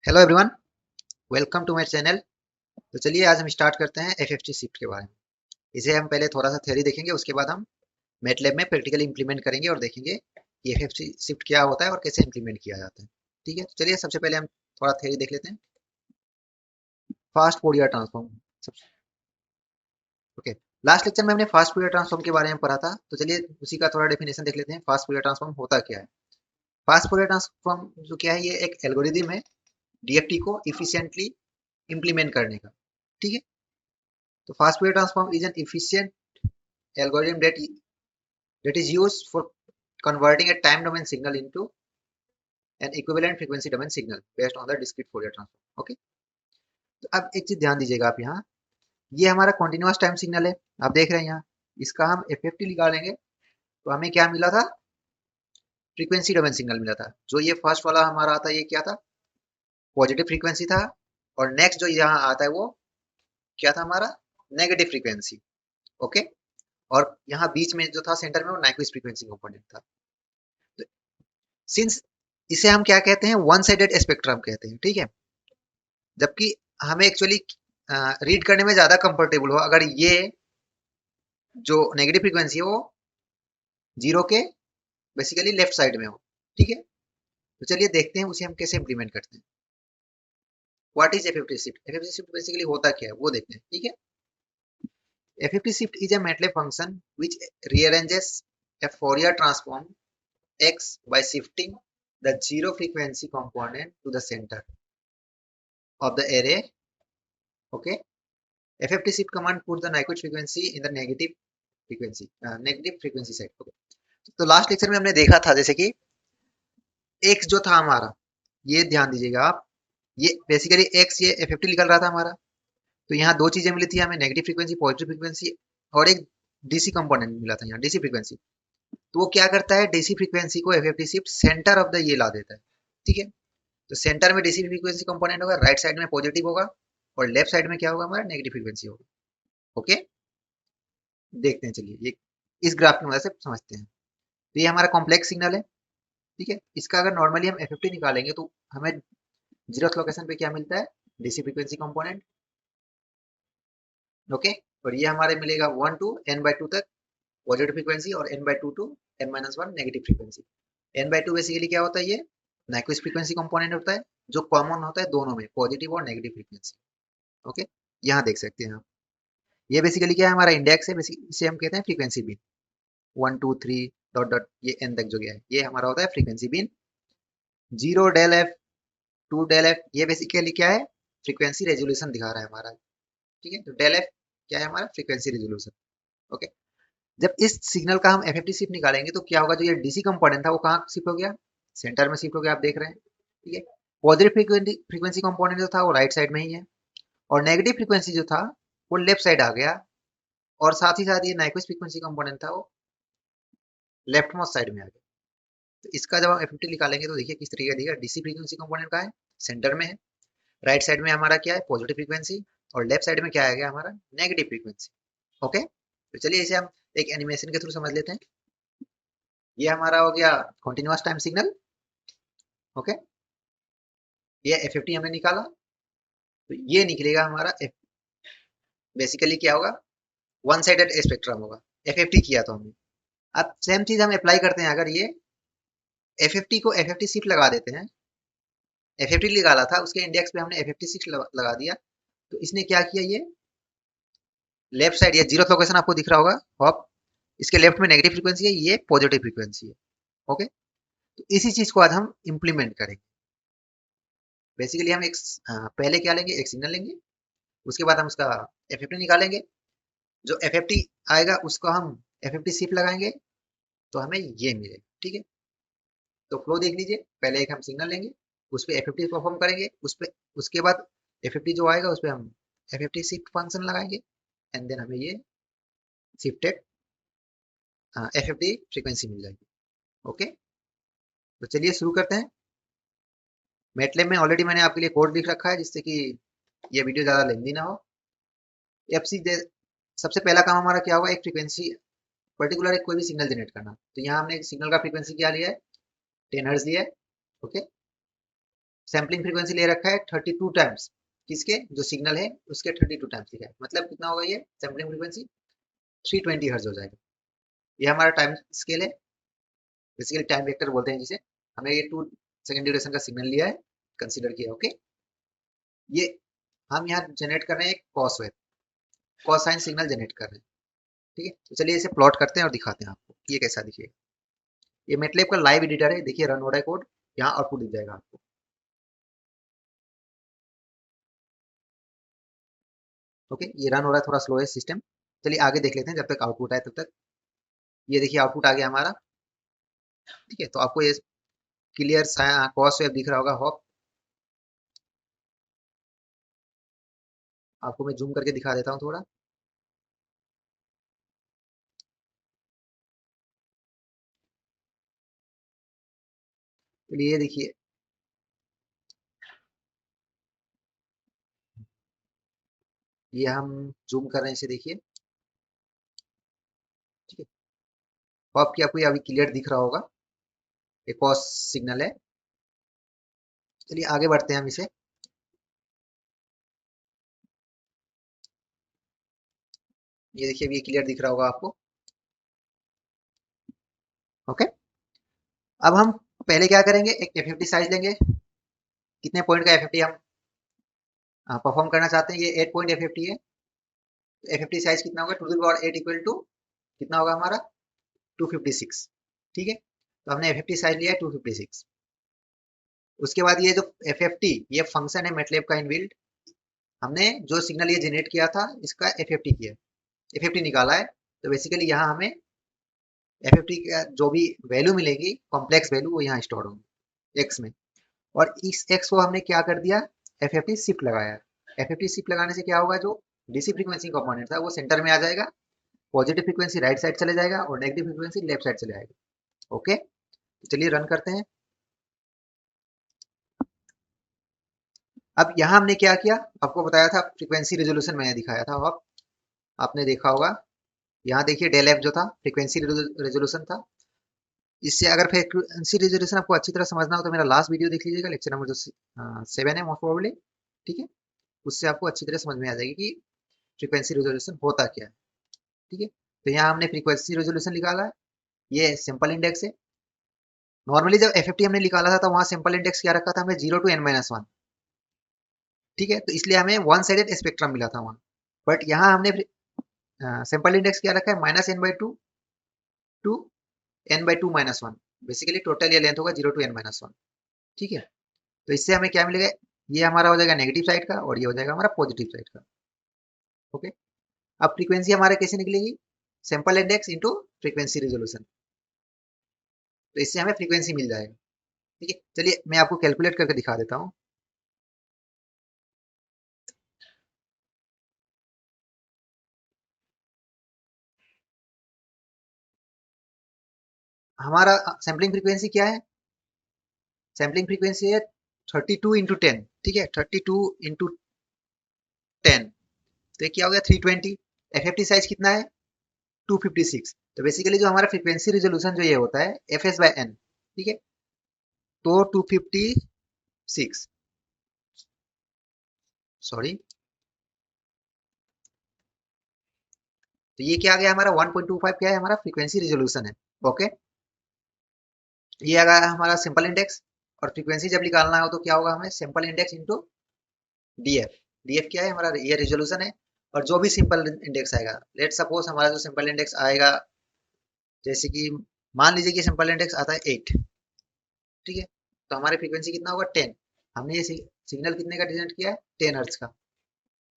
Hello everyone, welcome to my channel. तो चलिए आज हम स्टार्ट करते हैं एफएफटी शिफ्ट के बारे में। इसे हम पहले थोड़ा सा थ्योरी देखेंगे, उसके बाद हम मैटलैब में प्रैक्टिकली इंप्लीमेंट करेंगे और देखेंगे कि एफएफटी शिफ्ट क्या होता है और कैसे इंप्लीमेंट किया जाता है। ठीक है, तो चलिए सबसे पहले हम थोड़ा थ्योरी देख लेते हैं। Fast Fourier transform. Okay, last lecture में हमने फास्ट फोरियर ट्रांसफॉर्म के बारे में पढ़ा था, तो चलिए उसी का थोड़ा डेफिनेशन देख लेते हैं। फास्ट फोरियर ट्रांसफॉर्म होता क्या है? फास्ट फोरियर ट्रांसफॉर्म जो क्या है, ये एक एल्गोरिदम है डीएफटी को इफिशियंटली इंप्लीमेंट करने का। ठीक है, तो fast Fourier transform is an efficient algorithm that is used for converting a time domain signal into an equivalent frequency domain signal based on the discrete Fourier transform. Okay, तो अब एक चीज ध्यान दीजिएगा आप यहाँ, ये हमारा कॉन्टिन्यूअस टाइम सिग्नल है। आप देख रहे हैं यहाँ, इसका हम एफएफटी निकालेंगे तो हमें क्या मिला था? फ्रीक्वेंसी डोमेन सिग्नल मिला था। जो ये फर्स्ट वाला हमारा आता है, ये क्या था? पॉजिटिव फ्रीक्वेंसी था। और नेक्स्ट जो यहाँ आता है वो क्या था हमारा? Negative frequency. ओके, और यहाँ बीच में जो था सेंटर में, वो नाइक्विस्ट फ्रीक्वेंसी कंपोनेंट था। सिंस इसे हम क्या कहते हैं? वन साइडेड स्पेक्ट्रम कहते हैं। ठीक है, जबकि हमें एक्चुअली रीड करने में ज्यादा कंफर्टेबल हो अगर ये जो नेगेटिव फ्रीक्वेंसी है वो जीरो के बेसिकली लेफ्ट साइड में हो। ठीक है, तो चलिए देखते हैं उसे हम कैसे इंप्लीमेंट करते हैं। What is FFT shift? FFT shift basically होता क्या है वो देखते हैं। ठीक है, FFT shift is a MATLAB function which rearranges a Fourier transform x by shifting the zero frequency component to the center of the array. Okay, FFT shift command put the Nyquist frequency in the negative frequency set. Okay. तो last lecture में हमने देखा था जैसे कि x जो था हमारा, ये ध्यान दीजिएगा आप, ये बेसिकली x ये FFT निकल रहा था हमारा। तो यहाँ दो चीजें मिली थी हमें, नेगेटिव फ्रीक्वेंसी, पॉजिटिव फ्रीक्वेंसी, और एक डीसी कंपोनेंट मिला था यहाँ, डीसी फ्रीक्वेंसी। तो वो क्या करता है? डीसी फ्रीक्वेंसी को FFT shift centre of the ये ला देता है। ठीक है, तो सेंटर में डीसी फ्रीक्वेंसी कंपोनेंट होगा, राइट साइड में पॉजिटिव होगा और लेफ्ट साइड में क्या होगा? हमारा नेगेटिव फ्रीक्वेंसी होगा। ओके, देखते हैं, चलिए ये इस ग्राफ की मदद से समझते हैं। तो ये हमारा कॉम्प्लेक्स सिग्नल है। ठीक है, इसका अगर नॉर्मली हम एफएफटी निकालेंगे तो हमें जीरोथ लोकेशन पे क्या मिलता है? DC frequency component. ओके, और ये हमारे मिलेगा 1 टू n बाई 2 तक पॉजिटिव फ्रीक्वेंसी और n by 2 to n-1 negative frequency. n by 2 basically क्या होता है? ये नाइक्विस्ट फ्रीक्वेंसी कंपोनेंट होता है जो कॉमन होता है दोनों में, पॉजिटिव और नेगेटिव फ्रीक्वेंसी। ओके, यहाँ देख सकते हैं आप, ये बेसिकली क्या है? हमारा इंडेक्स है, बेसिकली इसे हम कहते हैं फ्रीक्वेंसी बिन। 1 2 3 डॉट डॉट ये n तक जो गया है, ये हमारा होता है फ्रीक्वेंसी बिन। 0 डेल एफ, 2 डेल एफ, ये बेसिकली क्या है? फ्रीक्वेंसी रेजोल्यूशन दिखा रहा है हमारा। ठीक है, तो डेल एफ क्या है? हमारा फ्रीक्वेंसी रेजोल्यूशन। ओके, जब इस सिग्नल का हम एफएफटी शिफ्ट निकालेंगे तो क्या होगा? जो ये डीसी कंपोनेंट था वो कहाँ शिफ्ट हो गया? सेंटर में शिफ्ट हो गया, आप देख रहे हैं। ठीक है, पॉजिटिव फ्रीक्वेंसी कंपोनेंट जो था वो राइट साइड में ही है, और नेगेटिव फ्रीक्वेंसी जो था वो लेफ्ट साइड आ गया, और साथ ही साथ ये नाइक्विस्ट फ्रीक्वेंसी कंपोनेंट था वो लेफ्ट मोस्ट साइड में आ गया। तो इसका जब हम एफएफटी निकालेंगे तो देखिए किस तरीके का दिखेगा। डीसी फ्रीक्वेंसी कंपोनेंट का है, सेंटर में है, राइट साइड में हमारा क्या है? पॉजिटिव फ्रीक्वेंसी, और लेफ्ट साइड में क्या आ गया? हमारा नेगेटिव फ्रीक्वेंसी। ओके, तो चलिए इसे हम एक एनिमेशन के थ्रू समझ लेते हैं। ये हमारा हो गया कॉन्टिन्यूअस टाइम सिग्नल। ओके, ये एफएफटी हमने निकाला, तो ये निकलेगा हमारा बेसिकली क्या होगा? वन साइडेड स्पेक्ट्रम होगा। एफएफटी किया तो हमने, अब सेम चीज हम अप्लाई करते हैं। अगर ये एफएफटी को एफएफटी शिफ्ट लगा देते हैं, एफएफटी निकाला था उसके इंडेक्स पे हमने एफएफटी शिफ्ट लगा दिया, तो इसने क्या किया? ये लेफ्ट साइड, ये जीरो लोकेशन आपको दिख रहा होगा हॉप, इसके लेफ्ट में नेगेटिव फ्रीक्वेंसी है, ये पॉजिटिव फ्रीक्वेंसी है। ओके, तो इसी चीज को आज हम इंप्लीमेंट करेंगे। बेसिकली हम एक पहले क्या लेंगे? एक सिग्नल लेंगे, उसके बाद हम उसका एफएफटी निकालेंगे। जो एफएफटी आएगा उसको हम एफएफटी शिफ्ट लगाएंगे तो हमें ये मिलेगा। ठीक है, तो फ्लो देख लीजिए, पहले एक हम सिग्नल लेंगे, उस पर एफएफटी परफॉर्म करेंगे, उस पर उसके बाद एफएफटी जो आएगा उस पर हम एफएफटी शिफ्ट फंक्शन लगाएंगे, एंड देन हमें ये शिफ्टेड एफएफटी फ्रीक्वेंसी मिल जाएगी। ओके, तो चलिए शुरू करते हैं। मैटलैब में ऑलरेडी मैंने आपके लिए कोड लिख रखा है जिससे कि ये वीडियो ज़्यादा लेंदी ना हो। एफसी सबसे पहला काम हमारा क्या होगा? एक फ्रीक्वेंसी पर्टिकुलर, एक कोई भी सिग्नल जनरेट करना। तो यहाँ हमने एक सिग्नल का फ्रीक्वेंसी क्या लिया है? 10 हर्ट्ज लिया है। ओके, सैम्पलिंग फ्रीक्वेंसी ले रखा है 32 टाइम्स, किसके, जो सिग्नल है उसके 32 टाइम्स लिखा है, मतलब कितना होगा ये सैम्पलिंग फ्रीक्वेंसी 320 हर्ट्ज हो जाएगा। ये हमारा टाइम स्केल है, बेसिकली टाइम वेक्टर बोलते हैं जिसे। हमने ये 2 सेकेंड ड्यूरेशन का सिग्नल लिया है, कंसीडर किया, ओके। ये हम यहाँ जनरेट कर रहे हैं एक cos wave, cosine signal generate कर रहे हैं, ठीक है। तो चलिए इसे प्लॉट करते हैं और दिखाते हैं आपको ये कैसा दिखेगा। ये मेटलेब का लाइव एडिटर है, देखिए रन हो रहा है कोड, यहाँ आउटपुट दिख जाएगा आपको। ओके, ये रन हो रहा है, थोड़ा स्लो है सिस्टम। चलिए आगे देख लेते हैं जब तक आउटपुट आए तब तक। ये देखिए आउटपुट आ गया हमारा, ठीक है। तो आपको ये क्लियर कॉस वेव दिख रहा होगा, होप। आपको मैं जूम करके दिखा देता हूँ थोड़ा। चलिए ये देखिए, ये हम जूम कर रहे हैं इसे, देखिए, ठीक है। होप कि आपको ये अभी क्लियर दिख रहा होगा, ये कॉस सिग्नल है। चलिए आगे बढ़ते हैं हम इसे। ये देखिए अभी ये क्लियर दिख रहा होगा आपको, ओके। अब हम पहले क्या करेंगे, एक एफएफटी साइज लेंगे। कितने पॉइंट का एफएफटी हम परफॉर्म करना चाहते हैं, ये 8 पॉइंट एफएफटी है। एफएफटी साइज कितना होगा, 2 to the power 8 equal to कितना होगा हमारा 256, ठीक है। तो हमने एफएफटी साइज लिया है 256। उसके बाद ये जो एफएफटी, ये फंक्शन है मेटलेब का इनबिल्ट। हमने जो सिग्नल ये जनरेट किया था इसका एफएफटी किया, एफएफटी निकाला है। तो बेसिकली यहाँ हमें एफएफटी का जो भी वैल्यू मिलेगी, कॉम्प्लेक्स वैल्यू, वो यहाँ स्टोर होंगी एक्स में। और इस एक्स को हमने क्या कर दिया, एफएफटी शिफ्ट लगाया। एफएफटी शिफ्ट लगाने से क्या होगा, जो डीसी फ्रीक्वेंसी कंपोनेंट था वो सेंटर में आ जाएगा, पॉजिटिव फ्रीक्वेंसी राइट साइड चले जाएगा और नेगेटिव फ्रीक्वेंसी लेफ्ट साइड चले जाएगा, ओके। तो चलिए रन करते हैं। अब यहाँ हमने क्या किया, आपको बताया था फ्रीक्वेंसी रेजोल्यूशन मैंने दिखाया था, अब आपने देखा होगा। यहाँ देखिए डेल एफ जो था फ्रीक्वेंसी रेजोल्यूशन था। इससे अगर फ्रीक्वेंसी रेजोल्यूशन आपको अच्छी तरह समझना हो तो मेरा लास्ट वीडियो देख लीजिएगा, लेक्चर नंबर जो 7 है मोस्ट प्रोबेबली, ठीक है। उससे आपको अच्छी तरह समझ में आ जाएगी कि फ्रीक्वेंसी रेजोल्यूशन होता क्या है, ठीक है। तो यहाँ हमने फ्रीक्वेंसी रेजोल्यूशन निकाला है, ये सिंपल इंडेक्स है। नॉर्मली जब एफएफटी हमने निकाला था तो वहाँ सिंपल इंडेक्स क्या रखा था, हमें 0 to n-1, ठीक है। तो इसलिए हमें वन साइडेड स्पेक्ट्रम मिला था वहाँ। बट यहाँ हमने सिंपल इंडेक्स क्या रखा है, -n/2 to n/2-1। Basically total ये लेंथ होगा 0 to n-1, ठीक है। तो इससे हमें क्या मिलेगा, ये हमारा हो जाएगा नेगेटिव साइड का और ये हो जाएगा हमारा पॉजिटिव साइड का, ओके। अब फ्रीक्वेंसी हमारा कैसे निकलेगी, sample index into frequency resolution. तो इससे हमें फ्रीक्वेंसी मिल जाएगा, ठीक है। चलिए मैं आपको कैलकुलेट करके दिखा देता हूँ। हमारा सैम्पलिंग फ्रीक्वेंसी क्या है, सैम्पलिंग फ्रीक्वेंसी है 32 × 10, ठीक है। 32 × 10, तो ये क्या हो गया 320। एफएफटी साइज कितना है 256। तो बेसिकली जो हमारा फ्रीक्वेंसी रेजोल्यूशन जो ये होता है fs/n, ठीक है। तो 256, सॉरी, तो ये क्या आ गया हमारा 1.25 क्या है हमारा फ्रीक्वेंसी रेजोल्यूशन है, ओके। ये आ गया हमारा सिंपल इंडेक्स। और फ्रीक्वेंसी जब निकालना हो तो क्या होगा, हमें simple index into DF. DF क्या है हमारा, ये रेजोल्यूशन है। और जो भी सिंपल इंडेक्स आएगा, लेट सपोज हमारा जो सिंपल इंडेक्स आएगा, जैसे कि मान लीजिए कि सिंपल इंडेक्स आता है 8, ठीक है। तो हमारी फ्रीक्वेंसी कितना होगा 10। हमने ये सिग्नल कितने का जनरेट किया है 10 हर्ट्ज का।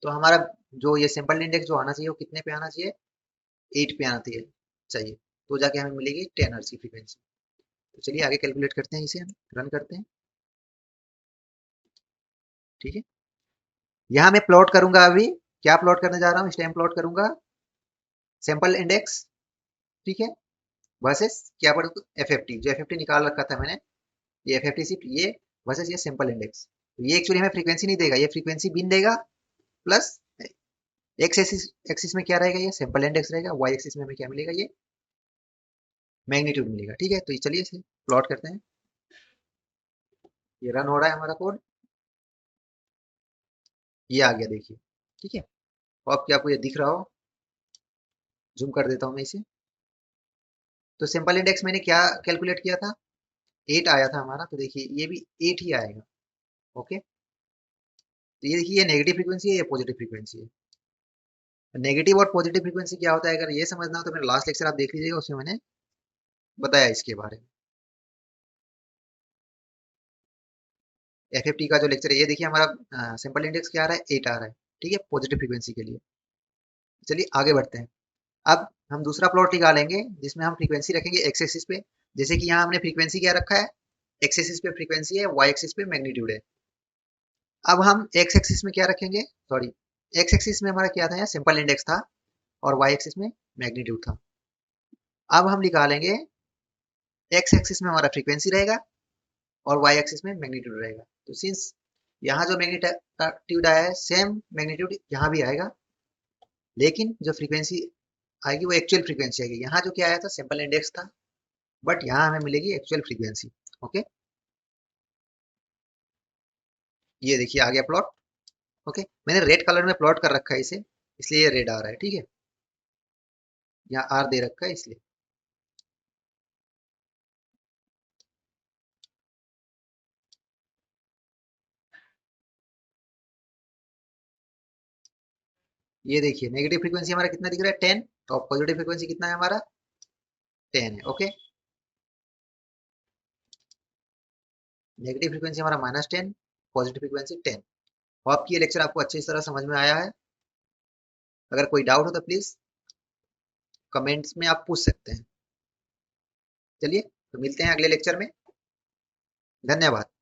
तो हमारा जो ये सिंपल इंडेक्स जो आना चाहिए वो कितने पे आना चाहिए, 8 पे आना चाहिए। तो जाके हमें मिलेगी 10 हर्ट्ज की फ्रीक्वेंसी। तो चलिए आगे कैलकुलेट करते हैं, इसे हम रन करते हैं, ठीक है। यहाँ मैं प्लॉट करूंगा अभी, क्या प्लॉट करने जा रहा हूँ, इस टाइम प्लॉट करूंगा सैंपल इंडेक्स, ठीक है, वर्सेस क्या पढ़ एफएफटी, जो एफएफटी निकाल रखा था मैंने, ये एफएफटी शिफ्ट, ये वर्सेस ये सिंपल इंडेक्स। तो ये एक्चुअली हमें फ्रीक्वेंसी नहीं देगा, ये फ्रीक्वेंसी बिन देगा, प्लस एक्स एक्सिस, एक्सिस में क्या रहेगा, ये सिंपल इंडेक्स रहेगा, वाई एक्सिस में हमें क्या मिलेगा, ये मैग्नीट्यूड मिलेगा, ठीक है। तो चलिए इसे प्लॉट करते हैं। ये रन हो रहा है हमारा कोड, ये आ गया देखिए। ठीक है, और क्या आपको ये दिख रहा हो, जूम कर देता हूँ मैं इसे। तो सिंपल इंडेक्स मैंने क्या कैलकुलेट किया था, 8 आया था हमारा, तो देखिए ये भी 8 ही आएगा। ओके, तो ये देखिए, ये नेगेटिव फ्रीक्वेंसी है, ये पॉजिटिव फ्रीक्वेंसी है। नेगेटिव और पॉजिटिव फ्रीक्वेंसी क्या होता है, अगर ये समझना हो तो मेरा लास्ट लेक्चर आप देख लीजिएगा, उसमें मैंने बताया इसके बारे में। एफएफटी का जो लेक्चर है, ये देखिए हमारा सिंपल इंडेक्स क्या आ रहा है, 8 आ रहा है। ठीक है, पॉजिटिव फ्रीक्वेंसी के लिए। चलिए आगे बढ़ते हैं। अब हम दूसरा प्लॉट निकालेंगे जिसमें हम फ्रीक्वेंसी रखेंगे एक्स एक्सिस पे। जैसे कि यहाँ हमने फ्रीक्वेंसी क्या रखा है, एक्स एक्सिस पे फ्रीक्वेंसी है, वाई एक्सिस पे मैग्नीट्यूड है। अब हम एक्स एक्सिस में क्या रखेंगे, सॉरी, एक्स एक्सिस में हमारा क्या था, यहाँ सिंपल इंडेक्स था, और वाई एक्सिस में मैग्नीट्यूड था। अब हम निकालेंगे, एक्स एक्सिस में हमारा फ्रीक्वेंसी रहेगा और वाई एक्सिस में मैग्नीट्यूड रहेगा। तो सिंस यहाँ जो मैग्नीट्यूड आया है, सेम मैग्नीट्यूड यहाँ भी आएगा, लेकिन जो फ्रीक्वेंसी आएगी वो एक्चुअल फ्रीक्वेंसी आएगी। यहाँ जो क्या आया था, सिंपल इंडेक्स था, बट यहाँ हमें मिलेगी एक्चुअल फ्रीक्वेंसी। ओके, ये देखिए आ गया प्लॉट। ओके, मैंने रेड कलर में प्लॉट कर रखा है इसे, इसलिए ये रेड आ रहा है। ठीक है, यहाँ आर दे रखा है इसलिए। ये देखिए नेगेटिव फ्रीक्वेंसी हमारा कितना दिख रहा है, 10, और पॉजिटिव फ्रीक्वेंसी कितना है हमारा, 10 है। ओके, नेगेटिव फ्रीक्वेंसी हमारा -10, पॉजिटिव फ्रीक्वेंसी 10। होप कि ये लेक्चर आपको अच्छी तरह समझ में आया है। अगर कोई डाउट हो तो प्लीज कमेंट्स में आप पूछ सकते हैं। चलिए, तो मिलते हैं अगले लेक्चर में। धन्यवाद।